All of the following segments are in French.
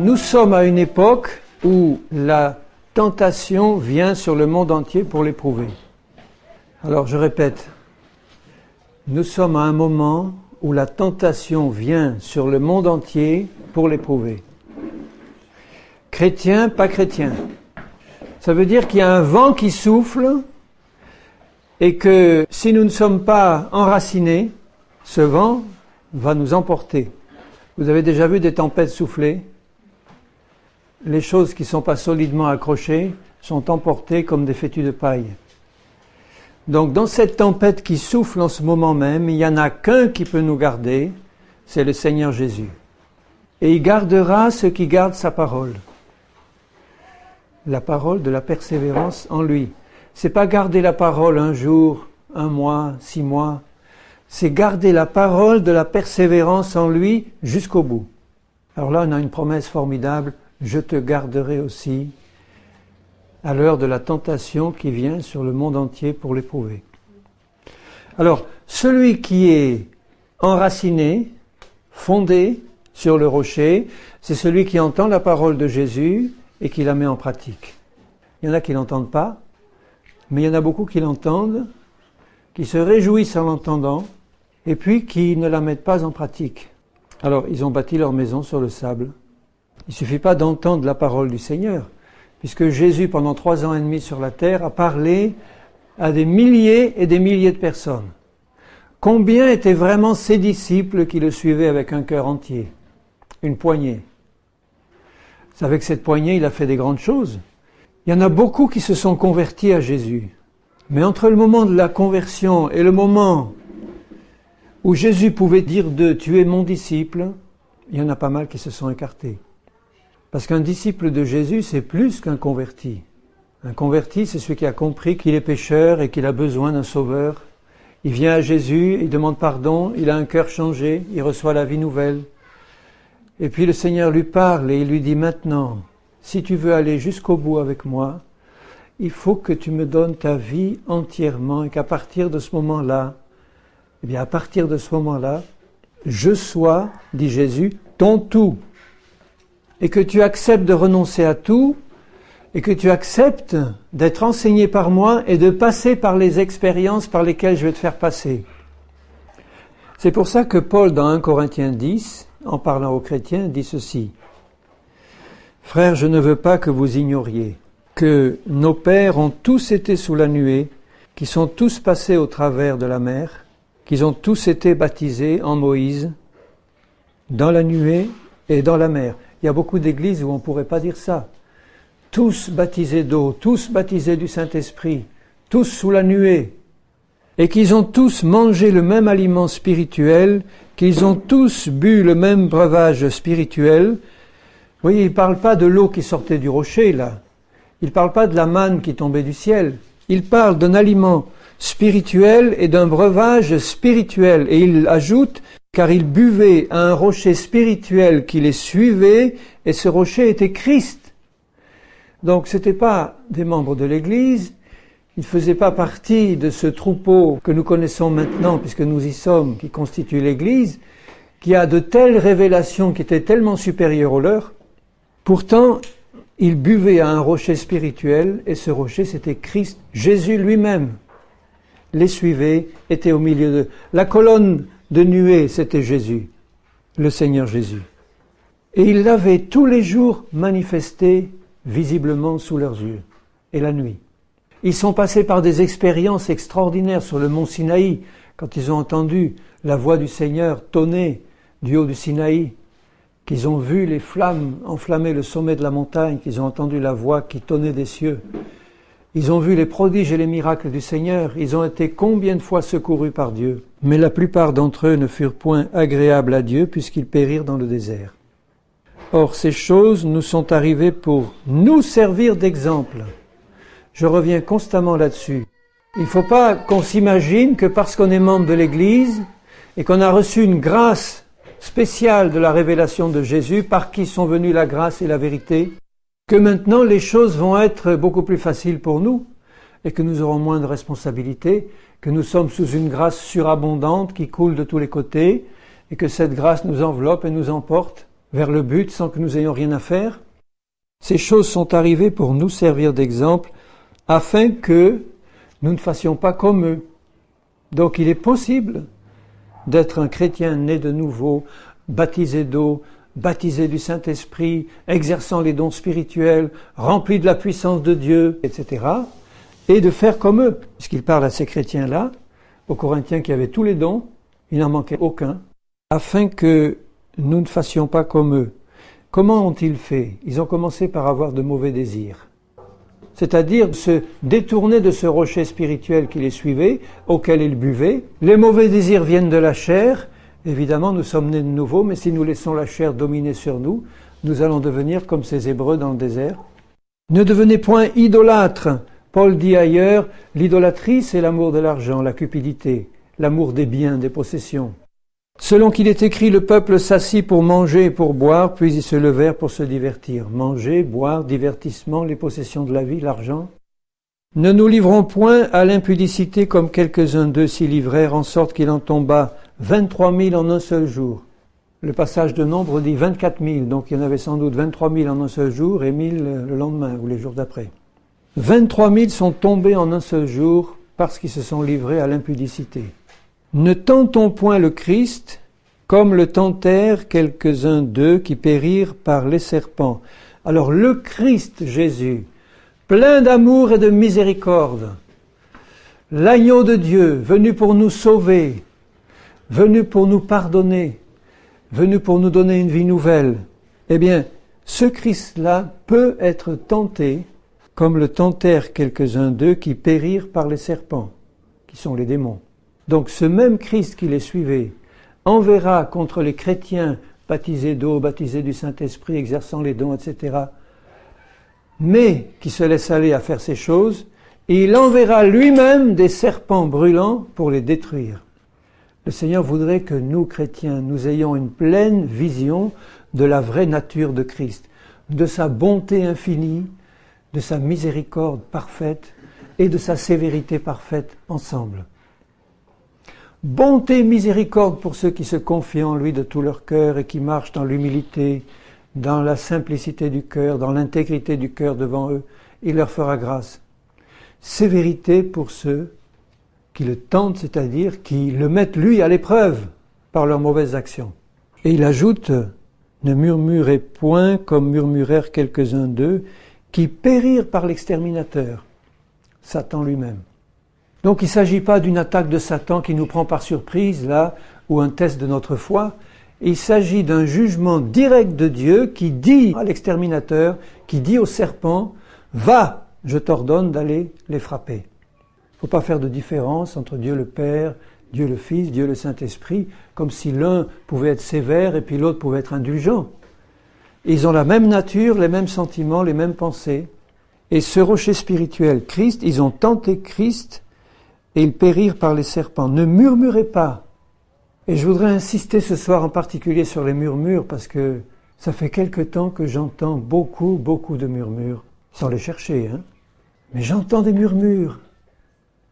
nous sommes à une époque où la tentation vient sur le monde entier pour l'éprouver. Alors je répète, nous sommes à un moment où la tentation vient sur le monde entier pour l'éprouver. Chrétien, pas chrétien. Ça veut dire qu'il y a un vent qui souffle et que si nous ne sommes pas enracinés, ce vent va nous emporter. Vous avez déjà vu des tempêtes souffler? Les choses qui ne sont pas solidement accrochées sont emportées comme des fétus de paille. Donc dans cette tempête qui souffle en ce moment même, il n'y en a qu'un qui peut nous garder, c'est le Seigneur Jésus. Et il gardera ceux qui gardent sa parole. La parole de la persévérance en lui. C'est pas garder la parole un jour, un mois, 6 mois. C'est garder la parole de la persévérance en lui jusqu'au bout. Alors là, on a une promesse formidable. Je te garderai aussi à l'heure de la tentation qui vient sur le monde entier pour l'éprouver. Alors, celui qui est enraciné, fondé sur le rocher, c'est celui qui entend la parole de Jésus et qui la met en pratique. Il y en a qui ne l'entendent pas, mais il y en a beaucoup qui l'entendent, qui se réjouissent en l'entendant, et puis qui ne la mettent pas en pratique. Alors, ils ont bâti leur maison sur le sable. Il ne suffit pas d'entendre la parole du Seigneur, puisque Jésus, pendant 3 ans et demi sur la terre, a parlé à des milliers et des milliers de personnes. Combien étaient vraiment ses disciples qui le suivaient avec un cœur entier? Une poignée. Vous savez que cette poignée, il a fait des grandes choses. Il y en a beaucoup qui se sont convertis à Jésus. Mais entre le moment de la conversion et le moment où Jésus pouvait dire d'eux, tu es mon disciple, il y en a pas mal qui se sont écartés. Parce qu'un disciple de Jésus, c'est plus qu'un converti. Un converti, c'est celui qui a compris qu'il est pécheur et qu'il a besoin d'un sauveur. Il vient à Jésus, il demande pardon, il a un cœur changé, il reçoit la vie nouvelle. Et puis le Seigneur lui parle et il lui dit maintenant, si tu veux aller jusqu'au bout avec moi, il faut que tu me donnes ta vie entièrement et qu'à partir de ce moment-là, eh bien à partir de ce moment-là, je sois, dit Jésus, ton tout. Et que tu acceptes de renoncer à tout, et que tu acceptes d'être enseigné par moi et de passer par les expériences par lesquelles je vais te faire passer. C'est pour ça que Paul, dans 1 Corinthiens 10, en parlant aux chrétiens, dit ceci. « Frères, je ne veux pas que vous ignoriez que nos pères ont tous été sous la nuée, qui sont tous passés au travers de la mer, qu'ils ont tous été baptisés en Moïse, dans la nuée et dans la mer. » Il y a beaucoup d'églises où on ne pourrait pas dire ça. Tous baptisés d'eau, tous baptisés du Saint-Esprit, tous sous la nuée, et qu'ils ont tous mangé le même aliment spirituel, qu'ils ont tous bu le même breuvage spirituel. Vous voyez, il ne parle pas de l'eau qui sortait du rocher, là. Il ne parle pas de la manne qui tombait du ciel. Il parle d'un aliment spirituel et d'un breuvage spirituel. Et il ajoute, car ils buvaient à un rocher spirituel qui les suivait, et ce rocher était Christ. Donc ce n'étaient pas des membres de l'Église, ils ne faisaient pas partie de ce troupeau que nous connaissons maintenant, puisque nous y sommes, qui constitue l'Église, qui a de telles révélations qui étaient tellement supérieures aux leurs. Pourtant, ils buvaient à un rocher spirituel, et ce rocher c'était Christ, Jésus lui-même. Les suivait, était au milieu d'eux. La colonne de nuée, c'était Jésus, le Seigneur Jésus. Et il l'avait tous les jours manifesté visiblement sous leurs yeux, et la nuit. Ils sont passés par des expériences extraordinaires sur le mont Sinaï, quand ils ont entendu la voix du Seigneur tonner du haut du Sinaï, qu'ils ont vu les flammes enflammer le sommet de la montagne, qu'ils ont entendu la voix qui tonnait des cieux. Ils ont vu les prodiges et les miracles du Seigneur. Ils ont été combien de fois secourus par Dieu. Mais la plupart d'entre eux ne furent point agréables à Dieu puisqu'ils périrent dans le désert. Or, ces choses nous sont arrivées pour nous servir d'exemple. Je reviens constamment là-dessus. Il ne faut pas qu'on s'imagine que parce qu'on est membre de l'Église et qu'on a reçu une grâce spéciale de la révélation de Jésus, par qui sont venues la grâce et la vérité, que maintenant les choses vont être beaucoup plus faciles pour nous et que nous aurons moins de responsabilités, que nous sommes sous une grâce surabondante qui coule de tous les côtés et que cette grâce nous enveloppe et nous emporte vers le but sans que nous ayons rien à faire. Ces choses sont arrivées pour nous servir d'exemple afin que nous ne fassions pas comme eux. Donc il est possible d'être un chrétien né de nouveau, baptisé d'eau, baptisé du Saint-Esprit, exerçant les dons spirituels, rempli de la puissance de Dieu, etc. et de faire comme eux. Puisqu'il parle à ces chrétiens-là, aux Corinthiens qui avaient tous les dons, il n'en manquait aucun, afin que nous ne fassions pas comme eux. Comment ont-ils fait? Ils ont commencé par avoir de mauvais désirs. C'est-à-dire se détourner de ce rocher spirituel qui les suivait, auquel ils buvaient. Les mauvais désirs viennent de la chair. Évidemment, nous sommes nés de nouveau, mais si nous laissons la chair dominer sur nous, nous allons devenir comme ces Hébreux dans le désert. Ne devenez point idolâtres. Paul dit ailleurs, l'idolâtrie, c'est l'amour de l'argent, la cupidité, l'amour des biens, des possessions. Selon qu'il est écrit, le peuple s'assit pour manger et pour boire, puis ils se levèrent pour se divertir. Manger, boire, divertissement, les possessions de la vie, l'argent. Ne nous livrons point à l'impudicité comme quelques-uns d'eux s'y livrèrent, en sorte qu'il en tomba 23 000 en un seul jour. Le passage de nombre dit 24 000, donc il y en avait sans doute 23 000 en un seul jour et 1000 le lendemain ou les jours d'après. 23 000 sont tombés en un seul jour parce qu'ils se sont livrés à l'impudicité. Ne tentons point le Christ comme le tentèrent quelques-uns d'eux qui périrent par les serpents. Alors le Christ Jésus, plein d'amour et de miséricorde, l'agneau de Dieu, venu pour nous sauver, venu pour nous pardonner, venu pour nous donner une vie nouvelle, eh bien, ce Christ-là peut être tenté comme le tentèrent quelques-uns d'eux qui périrent par les serpents, qui sont les démons. Donc ce même Christ qui les suivait enverra contre les chrétiens baptisés d'eau, baptisés du Saint-Esprit, exerçant les dons, etc., mais qui se laissent aller à faire ces choses, et il enverra lui-même des serpents brûlants pour les détruire. Le Seigneur voudrait que nous, chrétiens, nous ayons une pleine vision de la vraie nature de Christ, de sa bonté infinie, de sa miséricorde parfaite et de sa sévérité parfaite ensemble. Bonté, miséricorde pour ceux qui se confient en lui de tout leur cœur et qui marchent dans l'humilité, dans la simplicité du cœur, dans l'intégrité du cœur devant eux, il leur fera grâce. Sévérité pour ceux qui le tentent, c'est-à-dire qui le mettent lui à l'épreuve par leurs mauvaises actions. Et il ajoute, ne murmurez point comme murmurèrent quelques-uns d'eux, qui périrent par l'exterminateur, Satan lui-même. Donc il ne s'agit pas d'une attaque de Satan qui nous prend par surprise, là, ou un test de notre foi. Il s'agit d'un jugement direct de Dieu qui dit à l'exterminateur, qui dit au serpent, « Va, je t'ordonne d'aller les frapper ». Il ne faut pas faire de différence entre Dieu le Père, Dieu le Fils, Dieu le Saint-Esprit, comme si l'un pouvait être sévère et puis l'autre pouvait être indulgent. Ils ont la même nature, les mêmes sentiments, les mêmes pensées. Et ce rocher spirituel, Christ, ils ont tenté Christ et ils périrent par les serpents. Ne murmurez pas. Et je voudrais insister ce soir en particulier sur les murmures parce que ça fait quelque temps que j'entends beaucoup de murmures, sans les chercher, hein. Mais j'entends des murmures.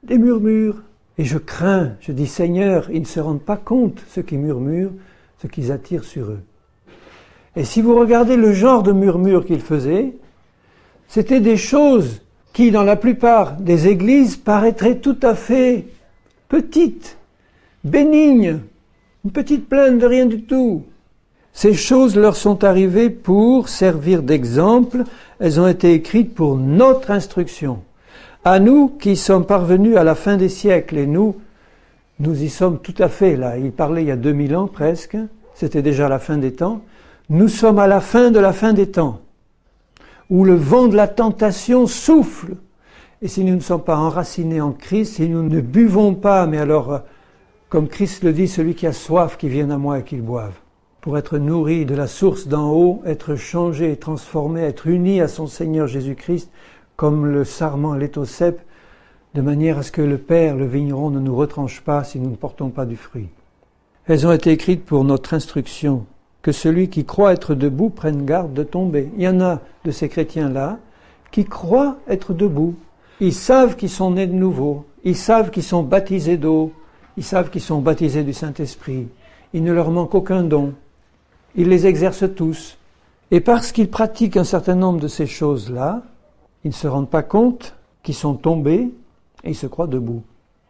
Et je crains, je dis Seigneur, ils ne se rendent pas compte, ceux qui murmurent, ce qu'ils attirent sur eux. Et si vous regardez le genre de murmures qu'ils faisaient, c'était des choses qui, dans la plupart des églises, paraîtraient tout à fait petites, bénignes, une petite plainte de rien du tout. Ces choses leur sont arrivées pour servir d'exemple, elles ont été écrites pour notre instruction. À nous qui sommes parvenus à la fin des siècles, et nous y sommes tout à fait là, il parlait il y a 2000 ans presque, c'était déjà la fin des temps, nous sommes à la fin de la fin des temps, où le vent de la tentation souffle. Et si nous ne sommes pas enracinés en Christ, si nous ne buvons pas, mais alors, comme Christ le dit, celui qui a soif, qui vienne à moi et qu'il boive, pour être nourri de la source d'en haut, être changé, transformé, être uni à son Seigneur Jésus-Christ, comme le sarment l'est au cep, de manière à ce que le Père, le vigneron, ne nous retranche pas si nous ne portons pas du fruit. Elles ont été écrites pour notre instruction, que celui qui croit être debout prenne garde de tomber. Il y en a de ces chrétiens-là qui croient être debout. Ils savent qu'ils sont nés de nouveau. Ils savent qu'ils sont baptisés d'eau. Ils savent qu'ils sont baptisés du Saint-Esprit. Il ne leur manque aucun don. Ils les exercent tous. Et parce qu'ils pratiquent un certain nombre de ces choses-là, ils ne se rendent pas compte qu'ils sont tombés et ils se croient debout.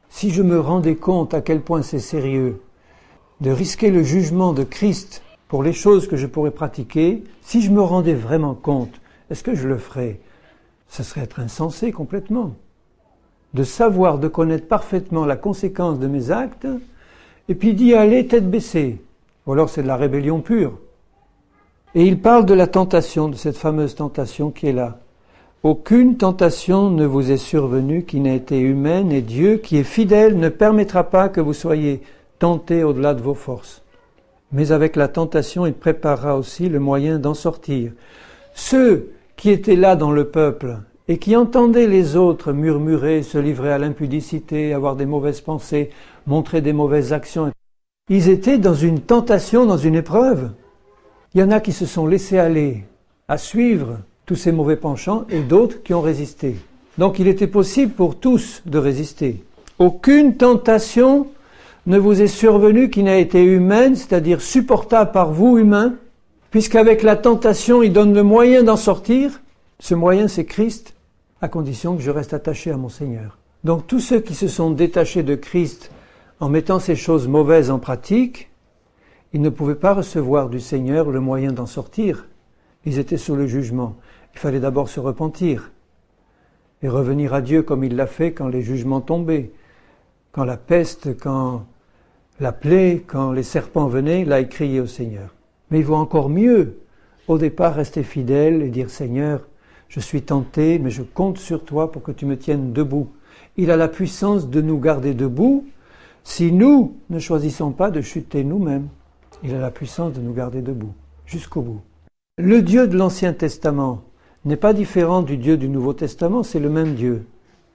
Si je me rendais compte à quel point c'est sérieux de risquer le jugement de Christ pour les choses que je pourrais pratiquer, si je me rendais vraiment compte, est-ce que je le ferais? Ce serait être insensé complètement. De savoir, de connaître parfaitement la conséquence de mes actes, et puis d'y aller tête baissée. Ou alors c'est de la rébellion pure. Et il parle de la tentation, de cette fameuse tentation qui est là. Aucune tentation ne vous est survenue qui n'ait été humaine, et Dieu, qui est fidèle, ne permettra pas que vous soyez tentés au-delà de vos forces. Mais avec la tentation, il préparera aussi le moyen d'en sortir. Ceux qui étaient là dans le peuple et qui entendaient les autres murmurer, se livrer à l'impudicité, avoir des mauvaises pensées, montrer des mauvaises actions, ils étaient dans une tentation, dans une épreuve. Il y en a qui se sont laissés aller à suivre tous ces mauvais penchants et d'autres qui ont résisté. Donc il était possible pour tous de résister. Aucune tentation ne vous est survenue qui n'a été humaine, c'est-à-dire supportable par vous, humains, puisqu'avec la tentation, il donne le moyen d'en sortir. Ce moyen, c'est Christ, à condition que je reste attaché à mon Seigneur. Donc tous ceux qui se sont détachés de Christ en mettant ces choses mauvaises en pratique, ils ne pouvaient pas recevoir du Seigneur le moyen d'en sortir. Ils étaient sous le jugement. Il fallait d'abord se repentir et revenir à Dieu comme il l'a fait quand les jugements tombaient. Quand la peste, quand la plaie, quand les serpents venaient, là il criait au Seigneur. Mais il vaut encore mieux, au départ, rester fidèle et dire « Seigneur, je suis tenté, mais je compte sur toi pour que tu me tiennes debout. » Il a la puissance de nous garder debout si nous ne choisissons pas de chuter nous-mêmes. Il a la puissance de nous garder debout, jusqu'au bout. Le Dieu de l'Ancien Testament n'est pas différent du Dieu du Nouveau Testament, c'est le même Dieu.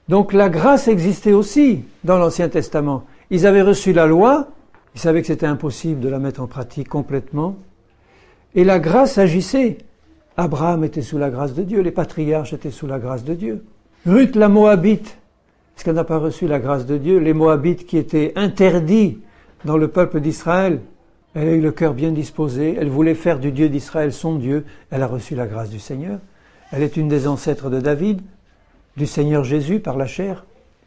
Donc la grâce existait aussi dans l'Ancien Testament. Ils avaient reçu la loi, ils savaient que c'était impossible de la mettre en pratique complètement, et la grâce agissait. Abraham était sous la grâce de Dieu, les patriarches étaient sous la grâce de Dieu. Ruth la Moabite, est-ce qu'elle n'a pas reçu la grâce de Dieu? Les Moabites qui étaient interdits dans le peuple d'Israël, elle a eu le cœur bien disposé, elle voulait faire du Dieu d'Israël son Dieu, elle a reçu la grâce du Seigneur. Elle est une des ancêtres de David, du Seigneur Jésus par la chair.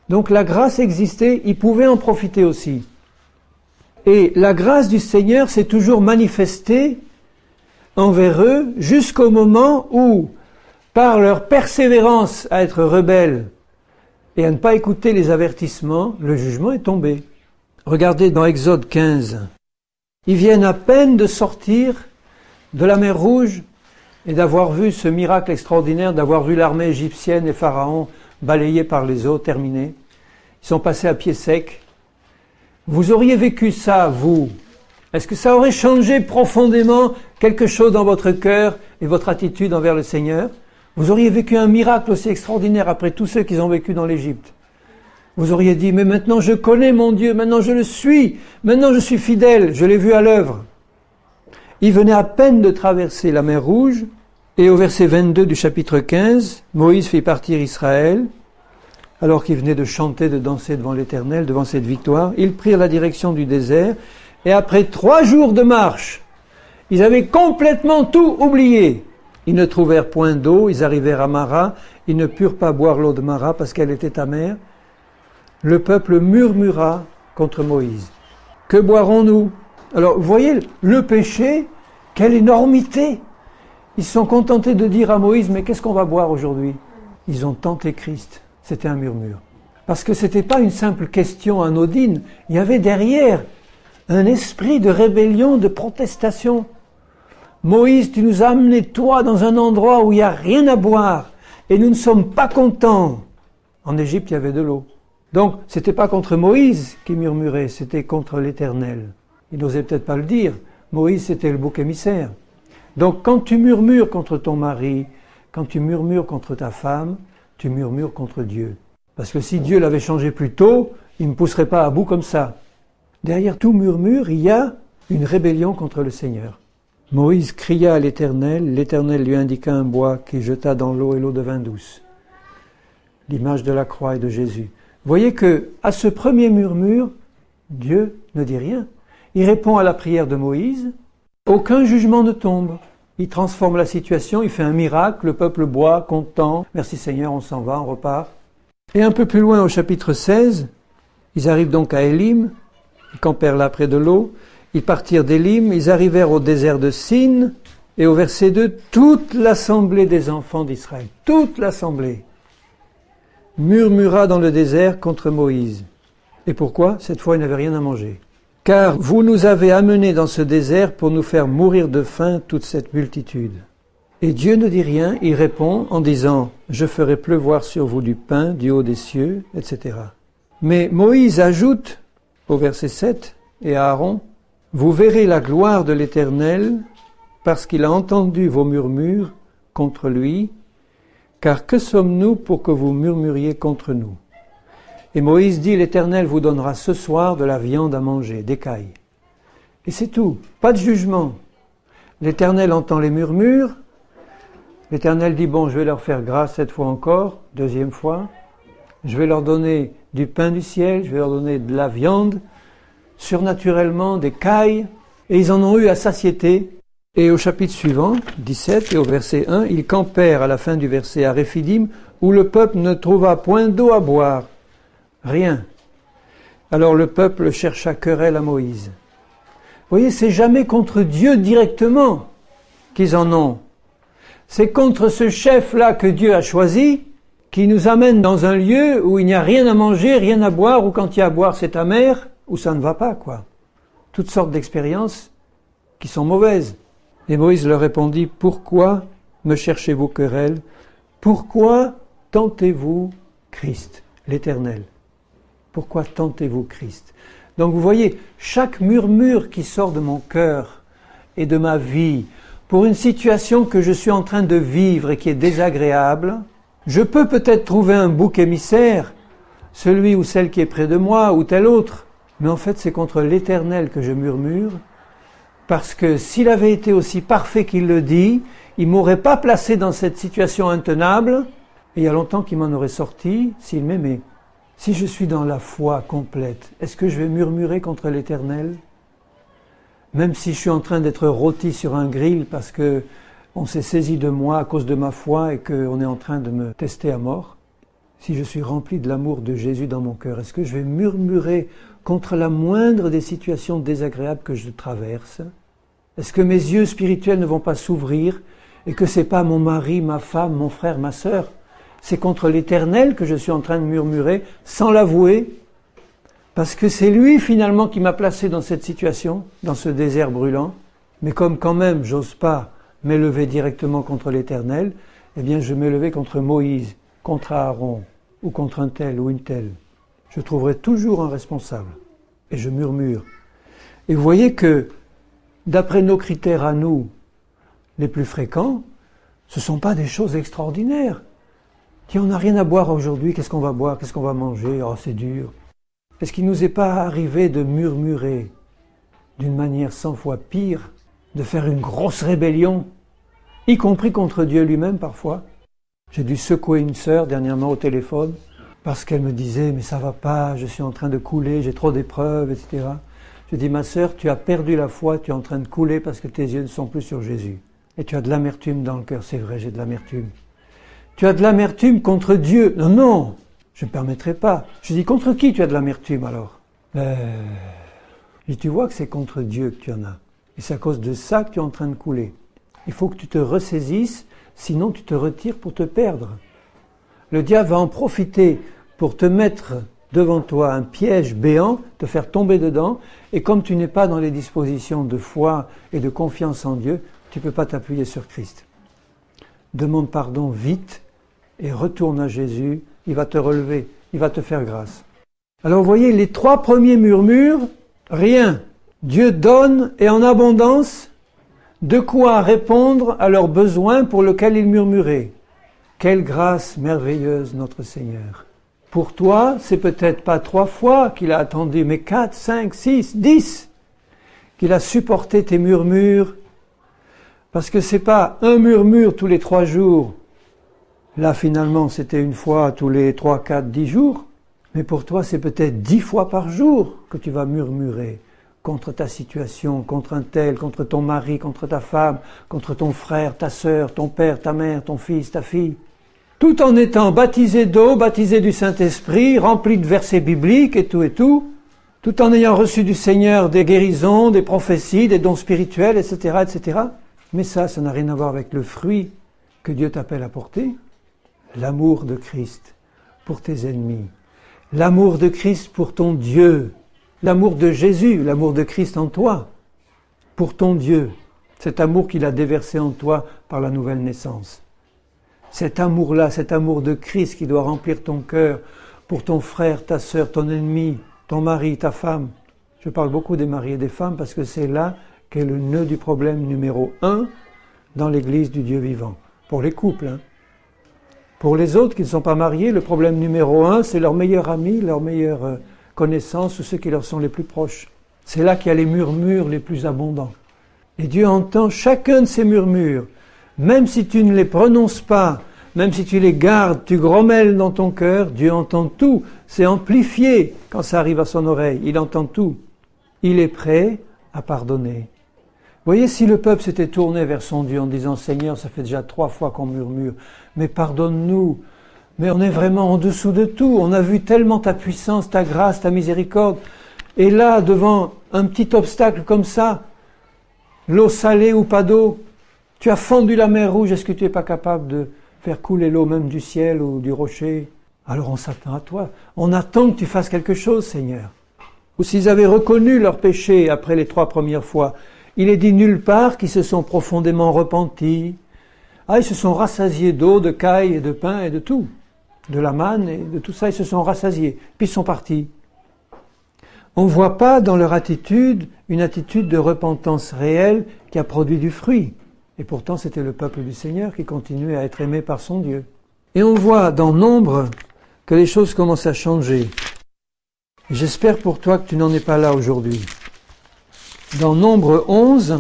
Donc la grâce existait, ils pouvaient en profiter aussi. Et la grâce du Seigneur s'est toujours manifestée envers eux jusqu'au moment où, par leur persévérance à être rebelles et à ne pas écouter les avertissements, le jugement est tombé. Regardez dans Exode 15. Ils viennent à peine de sortir de la mer Rouge et d'avoir vu ce miracle extraordinaire, d'avoir vu l'armée égyptienne et Pharaon balayés par les eaux, terminés. Ils sont passés à pied sec. Vous auriez vécu ça, vous? Est-ce que ça aurait changé profondément quelque chose dans votre cœur et votre attitude envers le Seigneur? Vous auriez vécu un miracle aussi extraordinaire après tous ceux qu'ils ont vécu dans l'Égypte. Vous auriez dit, mais maintenant je connais mon Dieu, maintenant je le suis, maintenant je suis fidèle, je l'ai vu à l'œuvre. Il venait à peine de traverser la mer Rouge, et au verset 22 du chapitre 15, Moïse fit partir Israël, alors qu'il venait de chanter, de danser devant l'Éternel, devant cette victoire. Ils prirent la direction du désert, et après 3 jours de marche, ils avaient complètement tout oublié. Ils ne trouvèrent point d'eau, ils arrivèrent à Mara, ils ne purent pas boire l'eau de Mara parce qu'elle était amère. Le peuple murmura contre Moïse. Que boirons-nous? Alors, vous voyez, le péché, quelle énormité! Ils se sont contentés de dire à Moïse, mais qu'est-ce qu'on va boire aujourd'hui? Ils ont tenté Christ. C'était un murmure. Parce que c'était pas une simple question anodine. Il y avait derrière un esprit de rébellion, de protestation. Moïse, tu nous as amenés, toi, dans un endroit où il n'y a rien à boire. Et nous ne sommes pas contents. En Égypte, il y avait de l'eau. Donc, c'était pas contre Moïse qui murmurait, c'était contre l'Éternel. Il n'osait peut-être pas le dire. Moïse, c'était le bouc émissaire. Donc, quand tu murmures contre ton mari, quand tu murmures contre ta femme, tu murmures contre Dieu. Parce que si Dieu l'avait changé plus tôt, il ne me pousserait pas à bout comme ça. Derrière tout murmure, il y a une rébellion contre le Seigneur. Moïse cria à l'Éternel, l'Éternel lui indiqua un bois qu'il jeta dans l'eau et l'eau devint douce. L'image de la croix et de Jésus. Vous voyez que, à ce premier murmure, Dieu ne dit rien. Il répond à la prière de Moïse, Aucun jugement ne tombe. Il transforme la situation, il fait un miracle, le peuple boit, content. Merci Seigneur, on s'en va, on repart. Et un peu plus loin au chapitre 16, ils arrivent donc à Élim, ils campèrent là près de l'eau. Ils partirent d'Élim, ils arrivèrent au désert de Sin, et au verset 2, toute l'assemblée des enfants d'Israël, toute l'assemblée, murmura dans le désert contre Moïse. Et pourquoi? Cette fois, ils n'avaient rien à manger. Car vous nous avez amenés dans ce désert pour nous faire mourir de faim toute cette multitude. Et Dieu ne dit rien, il répond en disant, je ferai pleuvoir sur vous du pain du haut des cieux, etc. Mais Moïse ajoute, au verset 7, et à Aaron, vous verrez la gloire de l'Éternel, parce qu'il a entendu vos murmures contre lui, car que sommes-nous pour que vous murmuriez contre nous? Et Moïse dit, l'Éternel vous donnera ce soir de la viande à manger, d'écailles. Et c'est tout, pas de jugement. L'Éternel entend les murmures, l'Éternel dit, bon, je vais leur faire grâce cette fois encore, deuxième fois, je vais leur donner du pain du ciel, je vais leur donner de la viande, surnaturellement des cailles, et ils en ont eu à satiété. Et au chapitre suivant, 17, et au verset 1, ils campèrent à la fin du verset à Réphidim, où le peuple ne trouva point d'eau à boire. Rien. Alors le peuple chercha querelle à Moïse. Vous voyez, c'est jamais contre Dieu directement qu'ils en ont. C'est contre ce chef-là que Dieu a choisi, qui nous amène dans un lieu où il n'y a rien à manger, rien à boire, ou quand il y a à boire c'est amer, où ça ne va pas, quoi. Toutes sortes d'expériences qui sont mauvaises. Et Moïse leur répondit, pourquoi me cherchez-vous querelle? Pourquoi tentez-vous Christ, l'Éternel? Pourquoi tentez-vous Christ? Donc vous voyez, chaque murmure qui sort de mon cœur et de ma vie, pour une situation que je suis en train de vivre et qui est désagréable, je peux peut-être trouver un bouc émissaire, celui ou celle qui est près de moi, ou tel autre, mais en fait c'est contre l'Éternel que je murmure, parce que s'il avait été aussi parfait qu'il le dit, il ne m'aurait pas placé dans cette situation intenable, et il y a longtemps qu'il m'en aurait sorti s'il m'aimait. Si je suis dans la foi complète, est-ce que je vais murmurer contre l'Éternel? Même si je suis en train d'être rôti sur un grill parce que on s'est saisi de moi à cause de ma foi et qu'on est en train de me tester à mort, si je suis rempli de l'amour de Jésus dans mon cœur, est-ce que je vais murmurer contre la moindre des situations désagréables que je traverse? Est-ce que mes yeux spirituels ne vont pas s'ouvrir et que c'est pas mon mari, ma femme, mon frère, ma sœur? C'est contre l'Éternel que je suis en train de murmurer sans l'avouer, parce que c'est lui finalement qui m'a placé dans cette situation, dans ce désert brûlant. Mais comme quand même j'ose pas m'élever directement contre l'Éternel, eh bien je m'élevais contre Moïse, contre Aaron, ou contre un tel ou une telle. Je trouverai toujours un responsable, et je murmure. Et vous voyez que, d'après nos critères à nous, les plus fréquents, ce ne sont pas des choses extraordinaires. Tiens, on n'a rien à boire aujourd'hui, qu'est-ce qu'on va boire, qu'est-ce qu'on va manger, oh c'est dur. Est-ce qu'il ne nous est pas arrivé de murmurer d'une manière 100 fois pire, de faire une grosse rébellion, y compris contre Dieu lui-même parfois? J'ai dû secouer une sœur dernièrement au téléphone, parce qu'elle me disait « mais ça va pas, je suis en train de couler, j'ai trop d'épreuves, etc. » Je dis « ma sœur, tu as perdu la foi, tu es en train de couler parce que tes yeux ne sont plus sur Jésus. Et tu as de l'amertume dans le cœur. » C'est vrai, j'ai de l'amertume. Tu as de l'amertume contre Dieu. Non, non, je ne me permettrai pas. Je dis, contre qui tu as de l'amertume alors? Je dis, tu vois que c'est contre Dieu que tu en as. Et c'est à cause de ça que tu es en train de couler. Il faut que tu te ressaisisses, sinon tu te retires pour te perdre. Le diable va en profiter pour te mettre devant toi un piège béant, te faire tomber dedans, et comme tu n'es pas dans les dispositions de foi et de confiance en Dieu, tu ne peux pas t'appuyer sur Christ. Demande pardon vite et retourne à Jésus, il va te relever, il va te faire grâce. Alors vous voyez, les 3 premiers murmures, rien. Dieu donne et en abondance de quoi répondre à leurs besoins pour lesquels ils murmuraient. Quelle grâce merveilleuse notre Seigneur. Pour toi, c'est peut-être pas 3 fois qu'il a attendu, mais 4, 5, 6, 10 qu'il a supporté tes murmures. Parce que c'est pas un murmure tous les 3 jours. Là, finalement, c'était une fois tous les 3, 4, 10 jours. Mais pour toi, c'est peut-être 10 fois par jour que tu vas murmurer contre ta situation, contre un tel, contre ton mari, contre ta femme, contre ton frère, ta sœur, ton père, ta mère, ton fils, ta fille. Tout en étant baptisé d'eau, baptisé du Saint-Esprit, rempli de versets bibliques et tout en ayant reçu du Seigneur des guérisons, des prophéties, des dons spirituels, etc., etc. Mais ça n'a rien à voir avec le fruit que Dieu t'appelle à porter. L'amour de Christ pour tes ennemis. L'amour de Christ pour ton Dieu. L'amour de Jésus, l'amour de Christ en toi, pour ton Dieu. Cet amour qu'il a déversé en toi par la nouvelle naissance. Cet amour-là, cet amour de Christ qui doit remplir ton cœur pour ton frère, ta sœur, ton ennemi, ton mari, ta femme. Je parle beaucoup des maris et des femmes parce que c'est là qu'est le nœud du problème numéro 1 dans l'Église du Dieu vivant. Pour les couples, hein. Pour les autres qui ne sont pas mariés, le problème numéro 1, c'est leur meilleur ami, leur meilleure connaissance ou ceux qui leur sont les plus proches. C'est là qu'il y a les murmures les plus abondants. Et Dieu entend chacun de ces murmures. Même si tu ne les prononces pas, même si tu les gardes, tu grommelles dans ton cœur, Dieu entend tout. C'est amplifié quand ça arrive à son oreille. Il entend tout. Il est prêt à pardonner. Vous voyez, si le peuple s'était tourné vers son Dieu en disant « Seigneur, ça fait déjà 3 fois qu'on murmure, mais pardonne-nous, mais on est vraiment en dessous de tout, on a vu tellement ta puissance, ta grâce, ta miséricorde, et là, devant un petit obstacle comme ça, l'eau salée ou pas d'eau, tu as fendu la mer Rouge, est-ce que tu n'es pas capable de faire couler l'eau même du ciel ou du rocher? Alors on s'attend à toi, on attend que tu fasses quelque chose, Seigneur. » Ou s'ils avaient reconnu leur péché après les 3 premières fois, il est dit nulle part qu'ils se sont profondément repentis. Ah, ils se sont rassasiés d'eau, de cailles et de pain et de tout. De la manne et de tout ça, ils se sont rassasiés. Puis ils sont partis. On ne voit pas dans leur attitude une attitude de repentance réelle qui a produit du fruit. Et pourtant, c'était le peuple du Seigneur qui continuait à être aimé par son Dieu. Et on voit dans Nombre que les choses commencent à changer. J'espère pour toi que tu n'en es pas là aujourd'hui. Dans Nombre 11,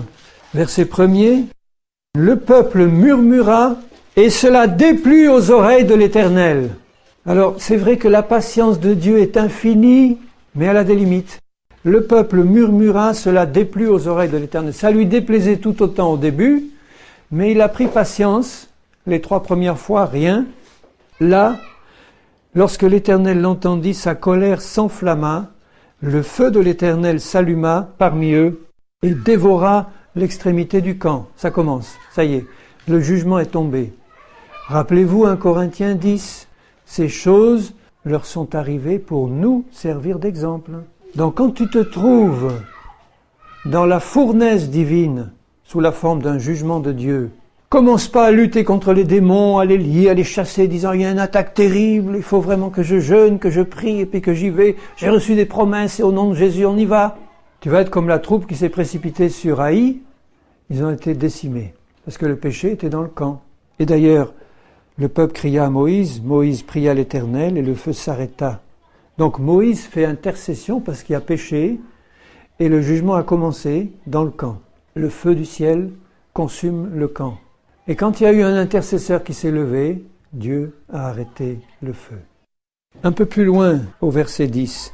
verset 1er, « Le peuple murmura, et cela déplut aux oreilles de l'Éternel. » Alors, c'est vrai que la patience de Dieu est infinie, mais elle a des limites. Le peuple murmura, cela déplut aux oreilles de l'Éternel. Ça lui déplaisait tout autant au début, mais il a pris patience. Les 3 premières fois, rien. Là, lorsque l'Éternel l'entendit, sa colère s'enflamma. Le feu de l'Éternel s'alluma parmi eux et dévora l'extrémité du camp. Ça commence, ça y est, le jugement est tombé. Rappelez-vous 1 Corinthiens 10, ces choses leur sont arrivées pour nous servir d'exemple. Donc quand tu te trouves dans la fournaise divine, sous la forme d'un jugement de Dieu, commence pas à lutter contre les démons, à les lier, à les chasser, disant « il y a une attaque terrible, il faut vraiment que je jeûne, que je prie, et puis que j'y vais. J'ai reçu des promesses et au nom de Jésus, on y va. » Tu vas être comme la troupe qui s'est précipitée sur Haï. Ils ont été décimés, parce que le péché était dans le camp. Et d'ailleurs, le peuple cria à Moïse, Moïse pria l'Éternel et le feu s'arrêta. Donc Moïse fait intercession parce qu'il y a péché, et le jugement a commencé dans le camp. Le feu du ciel consume le camp. Et quand il y a eu un intercesseur qui s'est levé, Dieu a arrêté le feu. Un peu plus loin, au verset 10,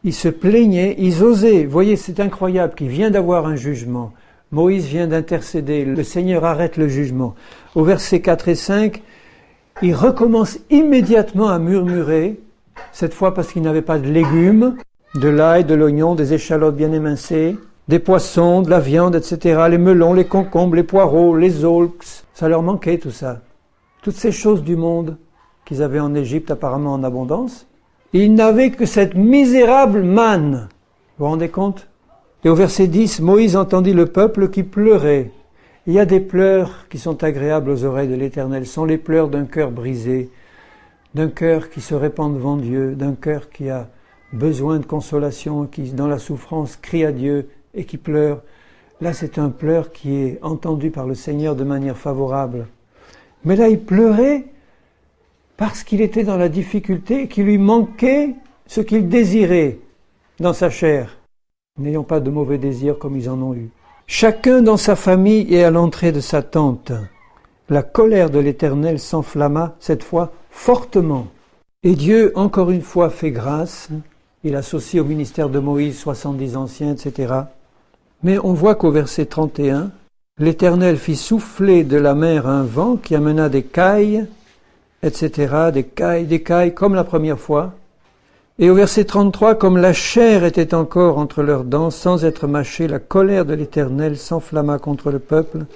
ils se plaignaient, ils osaient. Vous voyez, c'est incroyable qu'il vient d'avoir un jugement. Moïse vient d'intercéder, le Seigneur arrête le jugement. Au verset 4 et 5, ils recommencent immédiatement à murmurer, cette fois parce qu'ils n'avaient pas de légumes, de l'ail, de l'oignon, des échalotes bien émincées, des poissons, de la viande, etc., les melons, les concombres, les poireaux, les aulx, ça leur manquait tout ça. Toutes ces choses du monde qu'ils avaient en Égypte apparemment en abondance, ils n'avaient que cette misérable manne. Vous vous rendez compte? Et au verset 10, Moïse entendit le peuple qui pleurait. Il y a des pleurs qui sont agréables aux oreilles de l'Éternel, ce sont les pleurs d'un cœur brisé, d'un cœur qui se répand devant Dieu, d'un cœur qui a besoin de consolation, qui dans la souffrance crie à Dieu et qui pleure. Là, c'est un pleur qui est entendu par le Seigneur de manière favorable. Mais là, il pleurait parce qu'il était dans la difficulté et qu'il lui manquait ce qu'il désirait dans sa chair, n'ayant pas de mauvais désirs comme ils en ont eu. Chacun dans sa famille et à l'entrée de sa tente. La colère de l'Éternel s'enflamma, cette fois, fortement. Et Dieu, encore une fois, fait grâce Il associe au ministère de Moïse 70 anciens, etc. Mais on voit qu'au verset 31, l'Éternel fit souffler de la mer un vent qui amena des cailles, etc., des cailles comme la première fois. Et au verset 33, comme la chair était encore entre leurs dents, sans être mâchée, la colère de l'Éternel s'enflamma contre le peuple,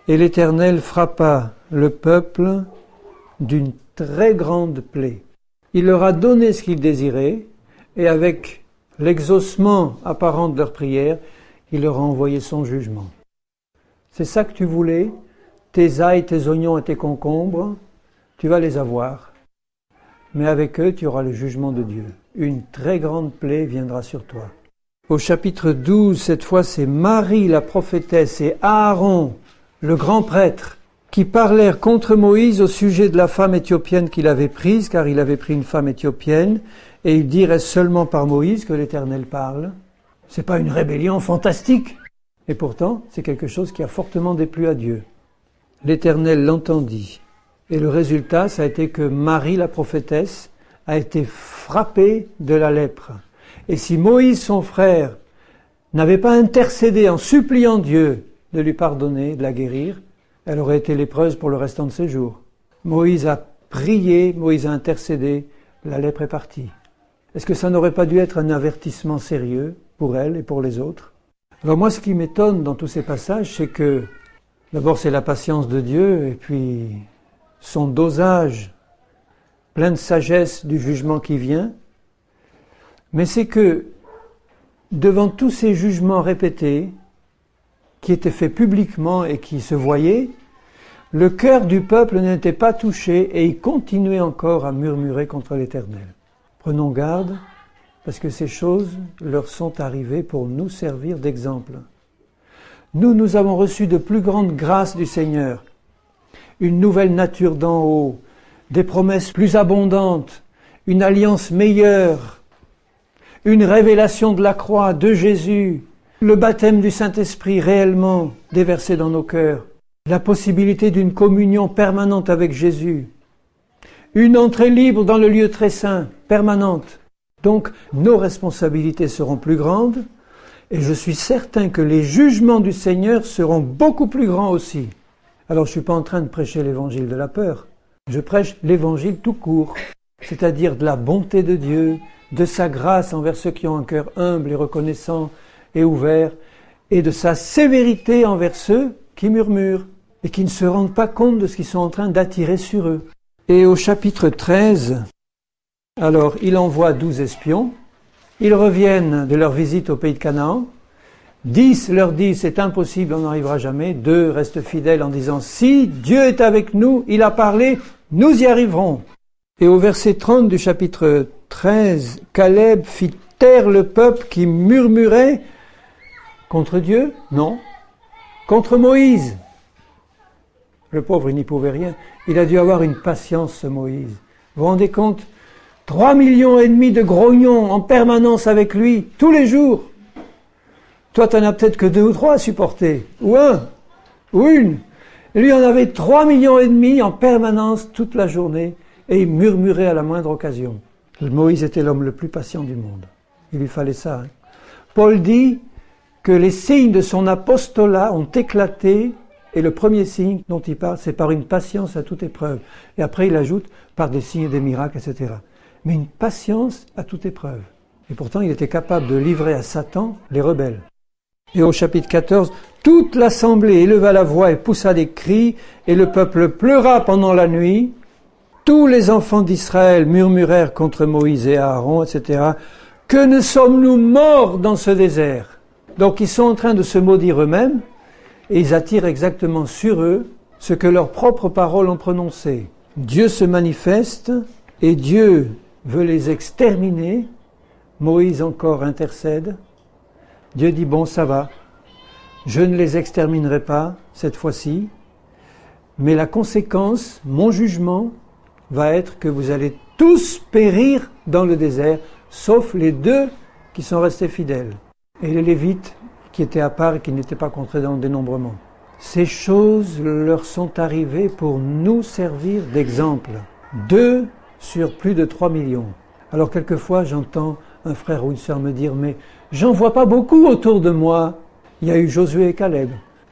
et l'Éternel frappa le peuple d'une très grande plaie. Il leur a donné ce qu'ils désiraient, et avec l'exaucement apparent de leur prière, il leur a envoyé son jugement. C'est ça que tu voulais, tes ailles, tes oignons et tes concombres, tu vas les avoir. Mais avec eux, tu auras le jugement de Dieu. Une très grande plaie viendra sur toi. Au chapitre 12, cette fois, c'est Marie la prophétesse et Aaron, le grand prêtre, qui parlèrent contre Moïse au sujet de la femme éthiopienne qu'il avait prise, car il avait pris une femme éthiopienne, et ils dirent, est-ce seulement par Moïse que l'Éternel parle? C'est pas une rébellion fantastique? Et pourtant, c'est quelque chose qui a fortement déplu à Dieu. L'Éternel l'entendit. Et le résultat, ça a été que Marie, la prophétesse, a été frappée de la lèpre. Et si Moïse, son frère, n'avait pas intercédé en suppliant Dieu de lui pardonner, de la guérir, elle aurait été lépreuse pour le restant de ses jours. Moïse a prié, Moïse a intercédé, la lèpre est partie. Est-ce que ça n'aurait pas dû être un avertissement sérieux pour elle et pour les autres? Alors moi, ce qui m'étonne dans tous ces passages, c'est que d'abord c'est la patience de Dieu et puis son dosage plein de sagesse du jugement qui vient, mais c'est que devant tous ces jugements répétés qui étaient faits publiquement et qui se voyaient, le cœur du peuple n'était pas touché et il continuait encore à murmurer contre l'Éternel. Prenons garde, parce que ces choses leur sont arrivées pour nous servir d'exemple. Nous avons reçu de plus grandes grâces du Seigneur, une nouvelle nature d'en haut, des promesses plus abondantes, une alliance meilleure, une révélation de la croix, de Jésus, le baptême du Saint-Esprit réellement déversé dans nos cœurs, la possibilité d'une communion permanente avec Jésus, une entrée libre dans le lieu très saint, permanente. Donc, nos responsabilités seront plus grandes, et je suis certain que les jugements du Seigneur seront beaucoup plus grands aussi. Alors, je ne suis pas en train de prêcher l'évangile de la peur. Je prêche l'évangile tout court, c'est-à-dire de la bonté de Dieu, de sa grâce envers ceux qui ont un cœur humble et reconnaissant et ouvert, et de sa sévérité envers ceux qui murmurent et qui ne se rendent pas compte de ce qu'ils sont en train d'attirer sur eux. Et au chapitre 13, alors il envoie 12 espions, ils reviennent de leur visite au pays de Canaan, 10 leur disent c'est impossible, on n'arrivera jamais, 2 restent fidèles en disant si Dieu est avec nous, il a parlé, nous y arriverons. Et au verset 30 du chapitre 13, Caleb fit taire le peuple qui murmurait contre Dieu? Non. Contre Moïse. Le pauvre, il n'y pouvait rien. Il a dû avoir une patience, ce Moïse. Vous vous rendez compte? 3,5 millions de grognons en permanence avec lui, tous les jours. Toi, tu n'en as peut-être que 2 ou 3 à supporter. Ou 1, ou 1. Et lui en avait 3,5 millions en permanence toute la journée. Et il murmurait à la moindre occasion. Moïse était l'homme le plus patient du monde. Il lui fallait ça. Hein. Paul dit que les signes de son apostolat ont éclaté, et le premier signe dont il parle, c'est par une patience à toute épreuve. Et après, il ajoute par des signes et des miracles, etc. Mais une patience à toute épreuve. Et pourtant, il était capable de livrer à Satan les rebelles. Et au chapitre 14, toute l'assemblée éleva la voix et poussa des cris, et le peuple pleura pendant la nuit. Tous les enfants d'Israël murmurèrent contre Moïse et Aaron, etc. « Que ne sommes-nous morts dans ce désert ?» Donc ils sont en train de se maudire eux-mêmes, et ils attirent exactement sur eux ce que leurs propres paroles ont prononcé. Dieu se manifeste, et Dieu veut les exterminer. Moïse encore intercède. Dieu dit, bon, ça va, je ne les exterminerai pas cette fois-ci, mais la conséquence, mon jugement, va être que vous allez tous périr dans le désert, sauf les 2 qui sont restés fidèles, et les Lévites qui étaient à part et qui n'étaient pas comptés dans le dénombrement. Ces choses leur sont arrivées pour nous servir d'exemple. 2 sur plus de 3 millions. Alors quelquefois j'entends un frère ou une sœur me dire « Mais j'en vois pas beaucoup autour de moi ». Il y a eu Josué et Caleb.